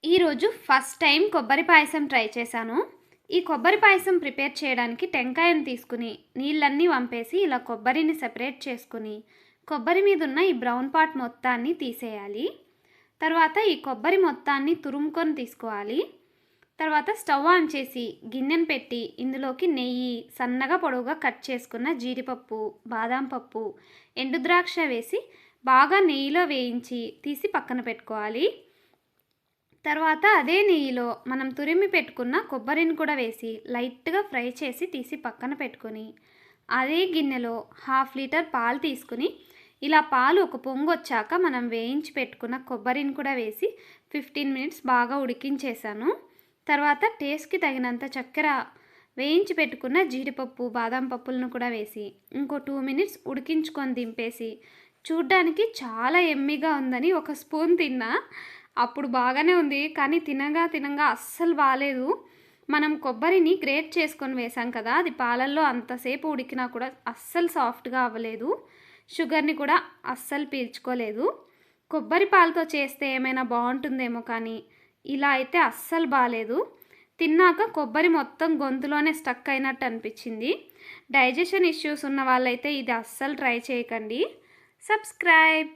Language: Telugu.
ఈరోజు ఫస్ట్ టైం కొబ్బరి పాయసం ట్రై చేశాను. ఈ కొబ్బరి పాయసం ప్రిపేర్ చేయడానికి టెంకాయను తీసుకుని నీళ్ళన్నీ వంపేసి ఇలా కొబ్బరిని సెపరేట్ చేసుకుని కొబ్బరి మీద ఉన్న ఈ బ్రౌన్ పార్ట్ మొత్తాన్ని తీసేయాలి. తర్వాత ఈ కొబ్బరి మొత్తాన్ని తురుముకొని తీసుకోవాలి. తర్వాత స్టవ్ ఆన్ చేసి గిన్నెను పెట్టి ఇందులోకి నెయ్యి, సన్నగా పొడవుగా కట్ చేసుకున్న జీడిపప్పు, బాదాం పప్పు, ఎండు ద్రాక్ష వేసి బాగా నెయ్యిలో వేయించి తీసి పక్కన పెట్టుకోవాలి. తర్వాత అదే నెయ్యిలో మనం తురిమి పెట్టుకున్న కొబ్బరిని కూడా వేసి లైట్గా ఫ్రై చేసి తీసి పక్కన పెట్టుకొని అదే గిన్నెలో 1/2 లీటర్ పాలు తీసుకుని ఇలా పాలు ఒక పొంగు వచ్చాక మనం వేయించి పెట్టుకున్న కొబ్బరిని కూడా వేసి 15 మినిట్స్ బాగా ఉడికించేసాను. తర్వాత టేస్ట్కి తగినంత చక్కెర, వేయించి పెట్టుకున్న జీడిపప్పు, బాదం పప్పులను కూడా వేసి ఇంకో 2 మినిట్స్ ఉడికించుకొని దింపేసి చూడ్డానికి చాలా ఎమ్మీగా ఉందని ఒక స్పూన్ తిన్నా. అప్పుడు బాగానే ఉంది, కానీ తినగా అస్సలు బాలేదు. మనం కొబ్బరిని గ్రేట్ చేసుకొని వేసాం కదా, అది పాలల్లో అంతసేపు ఉడికినా కూడా అస్సలు సాఫ్ట్గా అవ్వలేదు. షుగర్ని కూడా అస్సలు పీల్చుకోలేదు. కొబ్బరి పాలతో చేస్తే ఏమైనా బాగుంటుందేమో, కానీ ఇలా అయితే అస్సలు బాలేదు. తిన్నాక కొబ్బరి మొత్తం గొంతులోనే స్టక్ అయినట్టు అనిపించింది. డైజెషన్ ఇష్యూస్ ఉన్న వాళ్ళైతే ఇది అస్సలు ట్రై చేయకండి. సబ్స్క్రైబ్.